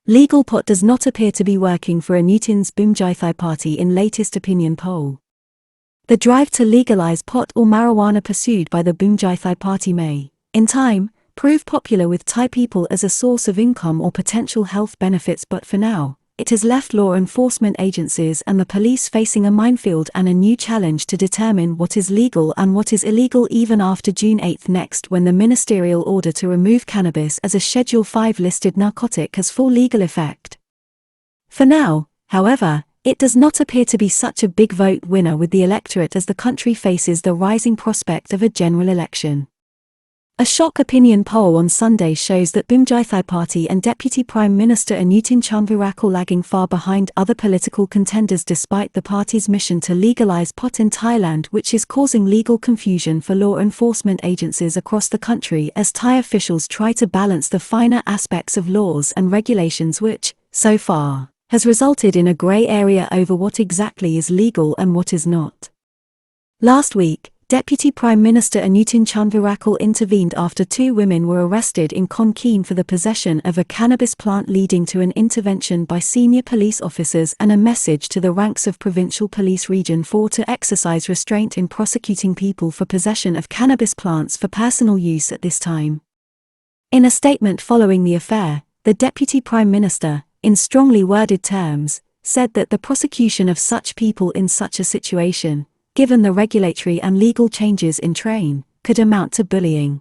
Legal pot does not appear to be working for Anutin's Bhumjaithai Party in latest opinion poll. The drive to legalise pot or marijuana pursued by the Bhumjaithai Party may, in time, prove popular with Thai people as a source of income or potential health benefits, but for now, it has left law enforcement agencies and the police facing a minefield and a new challenge to determine what is legal and what is illegal even after June 8 next, when the ministerial order to remove cannabis as a Schedule 5 listed narcotic has full legal effect. For now, however, it does not appear to be such a big vote winner with the electorate as the country faces the rising prospect of a general election. A shock opinion poll on Sunday shows that Bhumjaithai Party and Deputy Prime Minister Anutin Chanvirakul lagging far behind other political contenders despite the party's mission to legalise pot in Thailand, which is causing legal confusion for law enforcement agencies across the country as Thai officials try to balance the finer aspects of laws and regulations, which, so far, has resulted in a grey area over what exactly is legal and what is not. Last week, Deputy Prime Minister Anutin Chanvirakul intervened after two women were arrested in Khon Kaen for the possession of a cannabis plant, leading to an intervention by senior police officers and a message to the ranks of Provincial Police Region 4 to exercise restraint in prosecuting people for possession of cannabis plants for personal use at this time. In a statement following the affair, the Deputy Prime Minister, in strongly worded terms, said that the prosecution of such people in such a situation, given the regulatory and legal changes in train, could amount to bullying.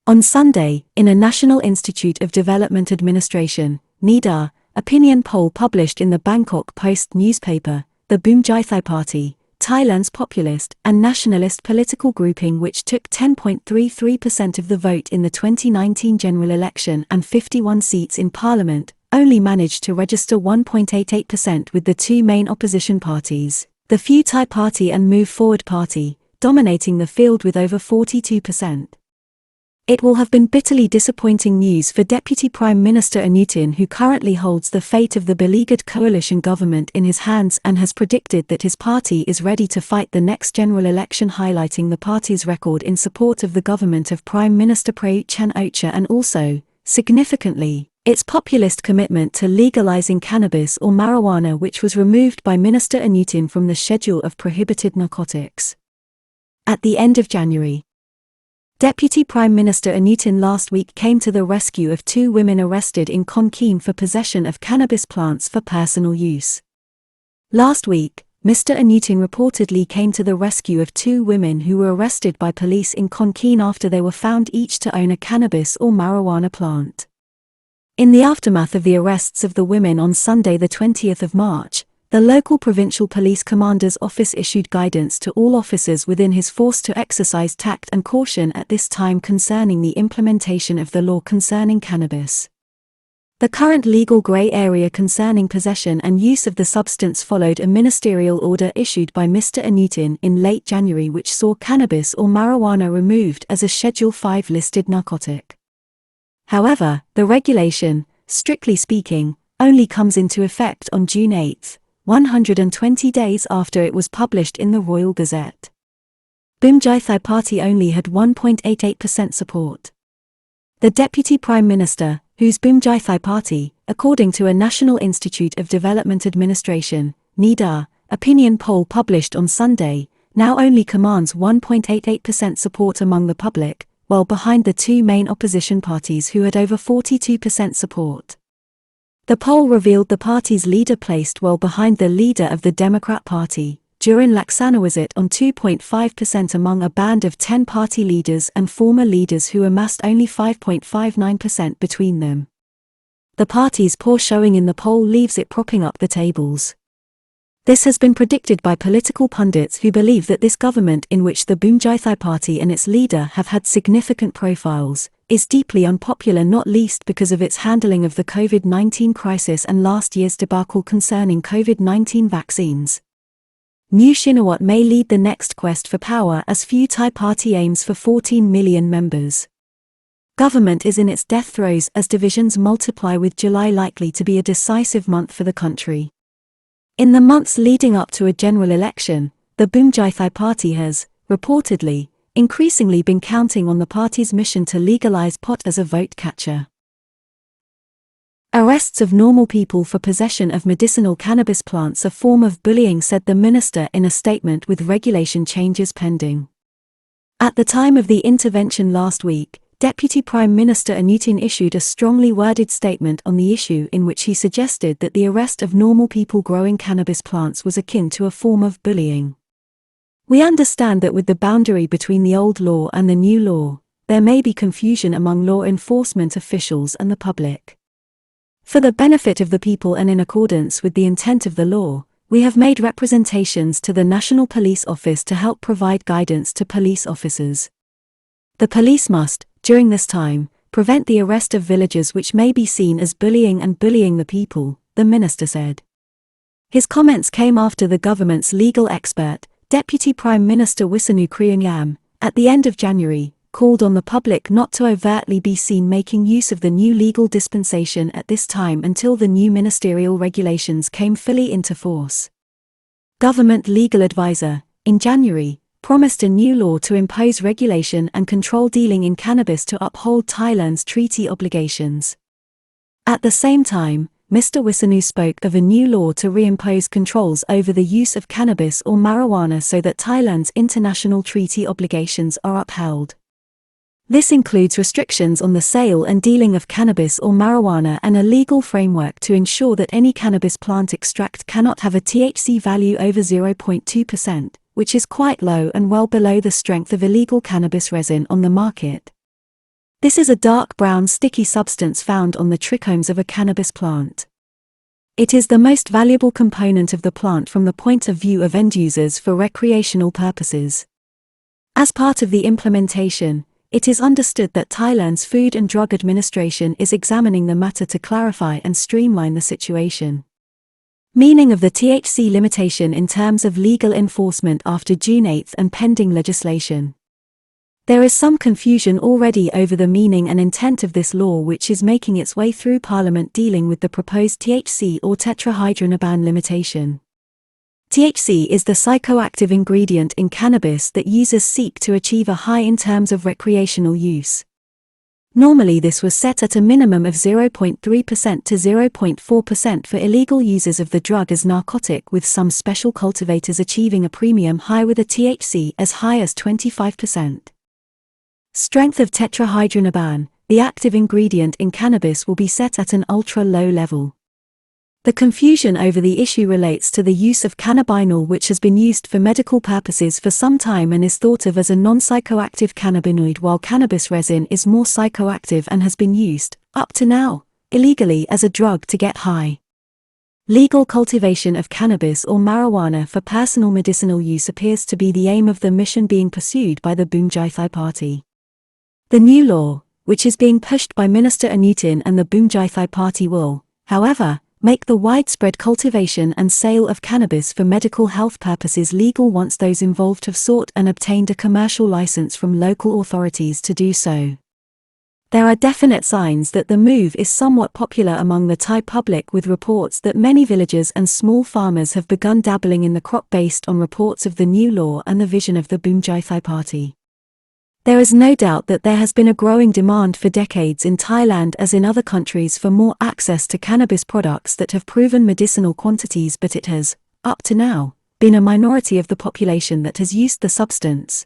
On Sunday, in a National Institute of Development Administration (NIDA) opinion poll published in the Bangkok Post newspaper, the Bhumjaithai Party, Thailand's populist and nationalist political grouping which took 10.33% of the vote in the 2019 general election and 51 seats in parliament, only managed to register 1.88% with the two main opposition parties, the Pheu Thai Party and Move Forward Party, dominating the field with over 42%. It will have been bitterly disappointing news for Deputy Prime Minister Anutin, who currently holds the fate of the beleaguered coalition government in his hands and has predicted that his party is ready to fight the next general election, highlighting the party's record in support of the government of Prime Minister Prayut Chan-o-cha and also, significantly, its populist commitment to legalizing cannabis or marijuana, which was removed by Minister Anutin from the schedule of prohibited narcotics. At the end of January, Deputy Prime Minister Anutin last week came to the rescue of two women arrested in Khon Kaen for possession of cannabis plants for personal use. Last week, Mr. Anutin reportedly came to the rescue of two women who were arrested by police in Khon Kaen after they were found each to own a cannabis or marijuana plant. In the aftermath of the arrests of the women on Sunday the 20th of March, the local provincial police commander's office issued guidance to all officers within his force to exercise tact and caution at this time concerning the implementation of the law concerning cannabis. The current legal grey area concerning possession and use of the substance followed a ministerial order issued by Mr. Anutin in late January which saw cannabis or marijuana removed as a Schedule 5 listed narcotic. However, the regulation, strictly speaking, only comes into effect on June 8, 120 days after it was published in the Royal Gazette. Bhumjaithai Party only had 1.88% support. The Deputy Prime Minister, whose Bhumjaithai Party, according to a National Institute of Development Administration (NIDA) opinion poll published on Sunday, now only commands 1.88% support among the public, while behind the two main opposition parties who had over 42% support. The poll revealed the party's leader placed well behind the leader of the Democrat Party, Jurin Laksanawizit, on 2.5% among a band of 10 party leaders and former leaders who amassed only 5.59% between them. The party's poor showing in the poll leaves it propping up the tables. This has been predicted by political pundits who believe that this government, in which the Bhumjaithai Party and its leader have had significant profiles, is deeply unpopular, not least because of its handling of the COVID-19 crisis and last year's debacle concerning COVID-19 vaccines. New Shinawat may lead the next quest for power as Pheu Thai Party aims for 14 million members. Government is in its death throes as divisions multiply, with July likely to be a decisive month for the country. In the months leading up to a general election, the Bhumjaithai Party has, reportedly, increasingly been counting on the party's mission to legalise pot as a vote catcher. Arrests of normal people for possession of medicinal cannabis plants a form of bullying, said the minister in a statement, with regulation changes pending. At the time of the intervention last week, Deputy Prime Minister Anutin issued a strongly worded statement on the issue in which he suggested that the arrest of normal people growing cannabis plants was akin to a form of bullying. We understand that with the boundary between the old law and the new law, there may be confusion among law enforcement officials and the public. For the benefit of the people and in accordance with the intent of the law, we have made representations to the National Police Office to help provide guidance to police officers. The police must, during this time, prevent the arrest of villagers which may be seen as bullying and bullying the people, the minister said. His comments came after the government's legal expert, Deputy Prime Minister Wisanu Kriengam, at the end of January, called on the public not to overtly be seen making use of the new legal dispensation at this time until the new ministerial regulations came fully into force. Government legal advisor, in January, promised a new law to impose regulation and control dealing in cannabis to uphold Thailand's treaty obligations. At the same time, Mr. Wisanu spoke of a new law to reimpose controls over the use of cannabis or marijuana so that Thailand's international treaty obligations are upheld. This includes restrictions on the sale and dealing of cannabis or marijuana and a legal framework to ensure that any cannabis plant extract cannot have a THC value over 0.2%, which is quite low and well below the strength of illegal cannabis resin on the market. This is a dark brown sticky substance found on the trichomes of a cannabis plant. It is the most valuable component of the plant from the point of view of end users for recreational purposes. As part of the implementation, it is understood that Thailand's Food and Drug Administration is examining the matter to clarify and streamline the situation. Meaning of the THC limitation in terms of legal enforcement after June 8 and pending legislation. There is some confusion already over the meaning and intent of this law, which is making its way through Parliament dealing with the proposed THC or tetrahydrocannabinol limitation. THC is the psychoactive ingredient in cannabis that users seek to achieve a high in terms of recreational use. Normally this was set at a minimum of 0.3% to 0.4% for illegal users of the drug as narcotic, with some special cultivators achieving a premium high with a THC as high as 25%. Strength of tetrahydrocannabinol, the active ingredient in cannabis, will be set at an ultra-low level. The confusion over the issue relates to the use of cannabinol, which has been used for medical purposes for some time and is thought of as a non-psychoactive cannabinoid, while cannabis resin is more psychoactive and has been used, up to now, illegally as a drug to get high. Legal cultivation of cannabis or marijuana for personal medicinal use appears to be the aim of the mission being pursued by the Bhumjaithai Party. The new law, which is being pushed by Minister Anutin and the Bhumjaithai Party, will, however, make the widespread cultivation and sale of cannabis for medical health purposes legal once those involved have sought and obtained a commercial license from local authorities to do so. There are definite signs that the move is somewhat popular among the Thai public, with reports that many villagers and small farmers have begun dabbling in the crop based on reports of the new law and the vision of the Bhumjaithai Party. There is no doubt that there has been a growing demand for decades in Thailand as in other countries for more access to cannabis products that have proven medicinal quantities, but it has, up to now, been a minority of the population that has used the substance.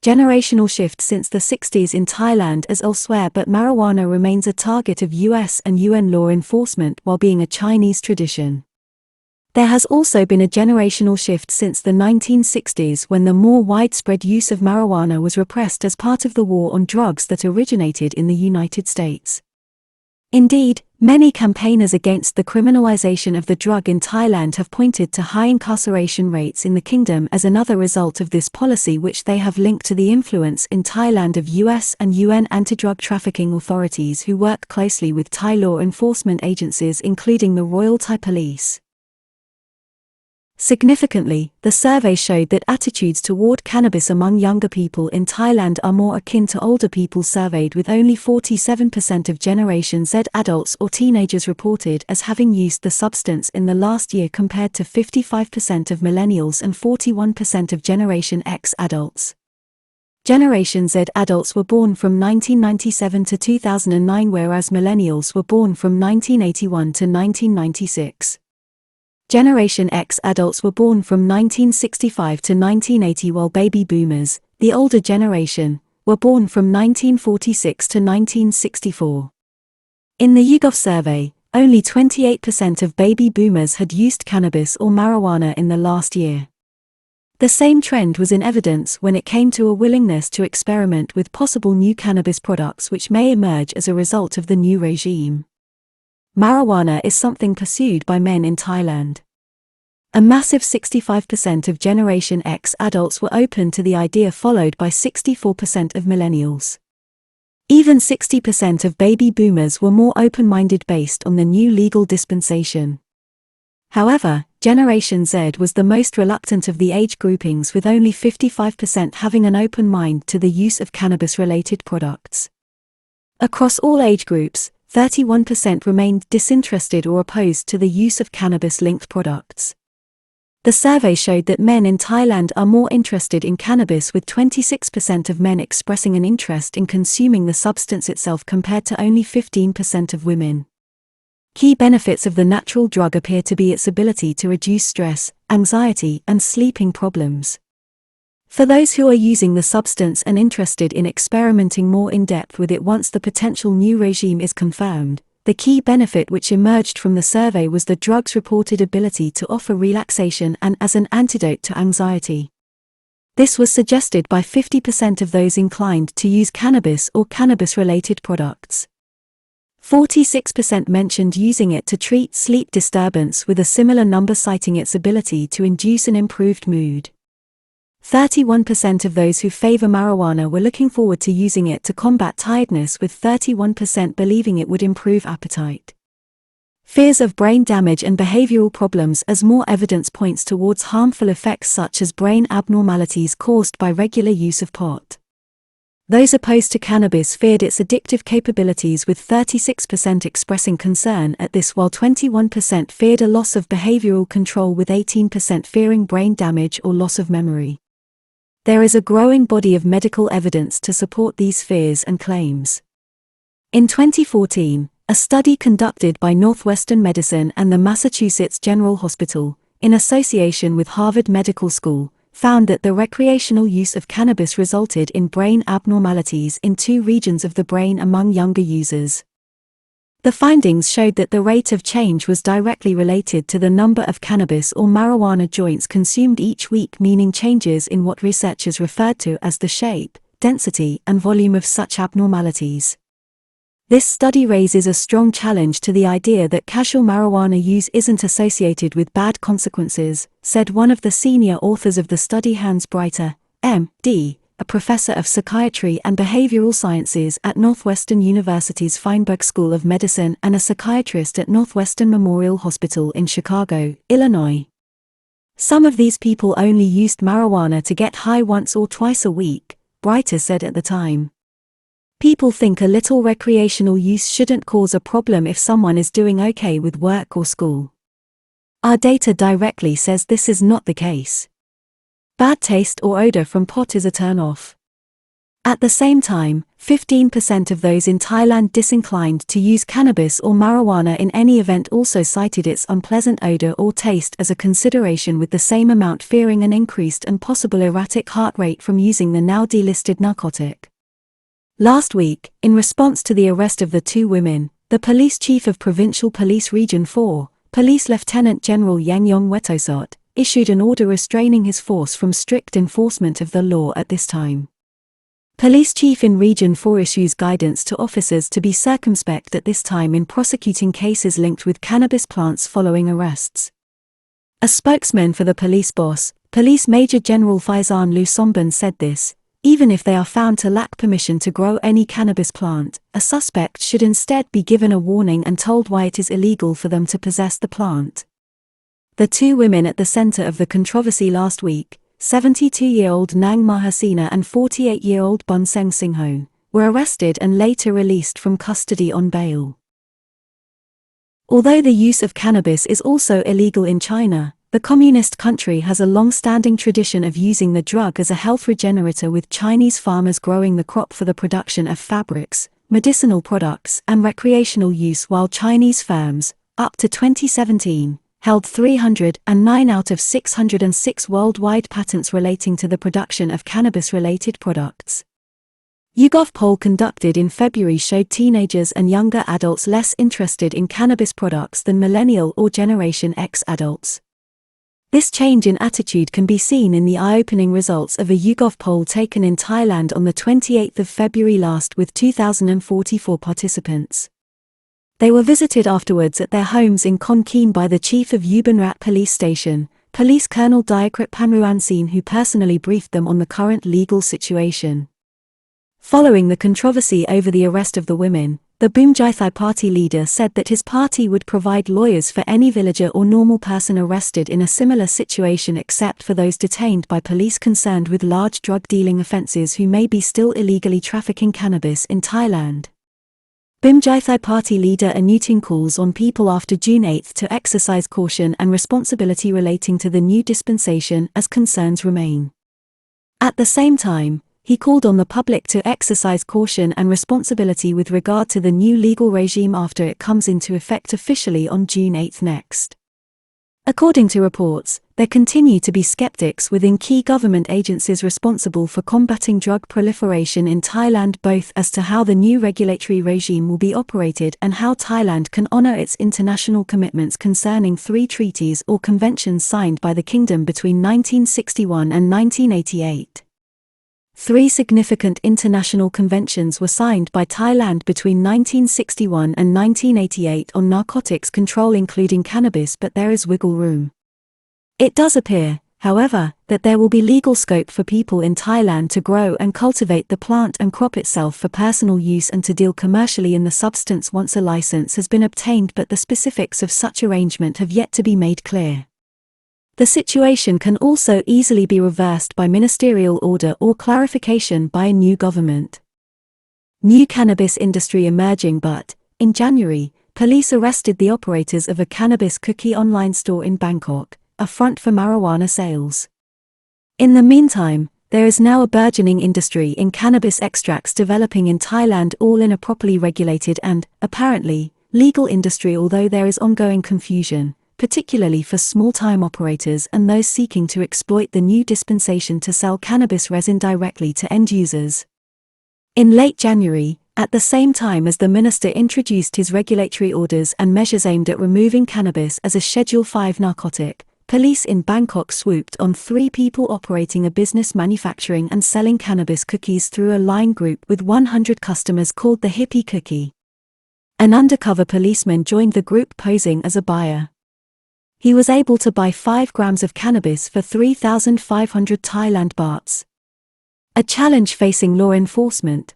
Generational shift since the 60s in Thailand as elsewhere, but marijuana remains a target of US and UN law enforcement while being a Chinese tradition. There has also been a generational shift since the 1960s, when the more widespread use of marijuana was repressed as part of the war on drugs that originated in the United States. Indeed, many campaigners against the criminalization of the drug in Thailand have pointed to high incarceration rates in the kingdom as another result of this policy, which they have linked to the influence in Thailand of US and UN anti-drug trafficking authorities who work closely with Thai law enforcement agencies, including the Royal Thai Police. Significantly, the survey showed that attitudes toward cannabis among younger people in Thailand are more akin to older people surveyed, with only 47% of Generation Z adults or teenagers reported as having used the substance in the last year, compared to 55% of millennials and 41% of Generation X adults. Generation Z adults were born from 1997 to 2009, whereas millennials were born from 1981 to 1996. Generation X adults were born from 1965 to 1980, while baby boomers, the older generation, were born from 1946 to 1964. In the YouGov survey, only 28% of baby boomers had used cannabis or marijuana in the last year. The same trend was in evidence when it came to a willingness to experiment with possible new cannabis products which may emerge as a result of the new regime. Marijuana is something pursued by men in Thailand. A massive 65% of Generation X adults were open to the idea, followed by 64% of millennials. Even 60% of baby boomers were more open-minded based on the new legal dispensation. However, Generation Z was the most reluctant of the age groupings, with only 55% having an open mind to the use of cannabis-related products. Across all age groups, 31% remained disinterested or opposed to the use of cannabis-linked products. The survey showed that men in Thailand are more interested in cannabis, with 26% of men expressing an interest in consuming the substance itself compared to only 15% of women. Key benefits of the natural drug appear to be its ability to reduce stress, anxiety, and sleeping problems. For those who are using the substance and interested in experimenting more in depth with it once the potential new regime is confirmed, the key benefit which emerged from the survey was the drug's reported ability to offer relaxation and as an antidote to anxiety. This was suggested by 50% of those inclined to use cannabis or cannabis-related products. 46% mentioned using it to treat sleep disturbance, with a similar number citing its ability to induce an improved mood. 31% of those who favor marijuana were looking forward to using it to combat tiredness, with 31% believing it would improve appetite. Fears of brain damage and behavioral problems, as more evidence points towards harmful effects such as brain abnormalities caused by regular use of pot. Those opposed to cannabis feared its addictive capabilities, with 36% expressing concern at this, while 21% feared a loss of behavioral control, with 18% fearing brain damage or loss of memory. There is a growing body of medical evidence to support these fears and claims. In 2014, a study conducted by Northwestern Medicine and the Massachusetts General Hospital, in association with Harvard Medical School, found that the recreational use of cannabis resulted in brain abnormalities in 2 regions of the brain among younger users. The findings showed that the rate of change was directly related to the number of cannabis or marijuana joints consumed each week, meaning changes in what researchers referred to as the shape, density, and volume of such abnormalities. This study raises a strong challenge to the idea that casual marijuana use isn't associated with bad consequences, said one of the senior authors of the study, Hans Breiter, M.D., a professor of psychiatry and behavioral sciences at Northwestern University's Feinberg School of Medicine and a psychiatrist at Northwestern Memorial Hospital in Chicago, Illinois. Some of these people only used marijuana to get high once or twice a week, Breiter said at the time. People think a little recreational use shouldn't cause a problem if someone is doing okay with work or school. Our data directly says this is not the case. Bad taste or odor from pot is a turn-off. At the same time, 15% of those in Thailand disinclined to use cannabis or marijuana in any event also cited its unpleasant odor or taste as a consideration, with the same amount fearing an increased and possible erratic heart rate from using the now delisted narcotic. Last week, in response to the arrest of the 2 women, the police chief of Provincial Police Region 4, Police Lieutenant General Yang Yong Wetosot, issued an order restraining his force from strict enforcement of the law at this time. Police chief in Region 4 issues guidance to officers to be circumspect at this time in prosecuting cases linked with cannabis plants following arrests. A spokesman for the police boss, Police Major General Faizan Lusomban, said this: even if they are found to lack permission to grow any cannabis plant, a suspect should instead be given a warning and told why it is illegal for them to possess the plant. The 2 women at the center of the controversy last week, 72-year-old Nang Mahasina and 48-year-old Bunseng Singho, were arrested and later released from custody on bail. Although the use of cannabis is also illegal in China, the communist country has a long-standing tradition of using the drug as a health regenerator, with Chinese farmers growing the crop for the production of fabrics, medicinal products and recreational use, while Chinese firms, up to 2017, held 309 out of 606 worldwide patents relating to the production of cannabis-related products. YouGov poll conducted in February showed teenagers and younger adults less interested in cannabis products than millennial or Generation X adults. This change in attitude can be seen in the eye-opening results of a YouGov poll taken in Thailand on the 28th of February last, with 2,044 participants. They were visited afterwards at their homes in Khon Kaen by the chief of Ubanrat police station, Police Colonel Diakrit Panruansin, who personally briefed them on the current legal situation. Following the controversy over the arrest of the women, the Bhumjaithai Party leader said that his party would provide lawyers for any villager or normal person arrested in a similar situation, except for those detained by police concerned with large drug dealing offences who may be still illegally trafficking cannabis in Thailand. Bhumjaithai Party leader Anutin calls on people after June 8 to exercise caution and responsibility relating to the new dispensation, as concerns remain. At the same time, he called on the public to exercise caution and responsibility with regard to the new legal regime after it comes into effect officially on June 8 next. According to reports, there continue to be skeptics within key government agencies responsible for combating drug proliferation in Thailand, both as to how the new regulatory regime will be operated and how Thailand can honor its international commitments concerning 3 treaties or conventions signed by the kingdom between 1961 and 1988. 3 significant international conventions were signed by Thailand between 1961 and 1988 on narcotics control, including cannabis, but there is wiggle room. It does appear, however, that there will be legal scope for people in Thailand to grow and cultivate the plant and crop itself for personal use and to deal commercially in the substance once a license has been obtained, but the specifics of such arrangement have yet to be made clear. The situation can also easily be reversed by ministerial order or clarification by a new government. New cannabis industry emerging, but, in January, police arrested the operators of a cannabis cookie online store in Bangkok, a front for marijuana sales. In the meantime, there is now a burgeoning industry in cannabis extracts developing in Thailand, all in a properly regulated and, apparently, legal industry, although there is ongoing confusion, particularly for small-time operators and those seeking to exploit the new dispensation to sell cannabis resin directly to end users. In late January, at the same time as the minister introduced his regulatory orders and measures aimed at removing cannabis as a Schedule 5 narcotic, police in Bangkok swooped on 3 people operating a business manufacturing and selling cannabis cookies through a line group with 100 customers called the Hippie Cookie. An undercover policeman joined the group posing as a buyer. He was able to buy 5 grams of cannabis for 3,500 Thailand bahts. A challenge facing law enforcement.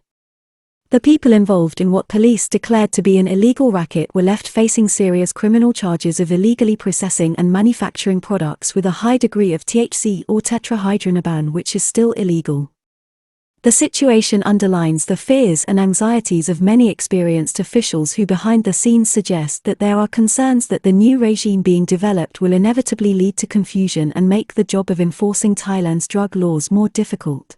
The people involved in what police declared to be an illegal racket were left facing serious criminal charges of illegally processing and manufacturing products with a high degree of THC or tetrahydrocannabinol, which is still illegal. The situation underlines the fears and anxieties of many experienced officials who behind the scenes suggest that there are concerns that the new regime being developed will inevitably lead to confusion and make the job of enforcing Thailand's drug laws more difficult.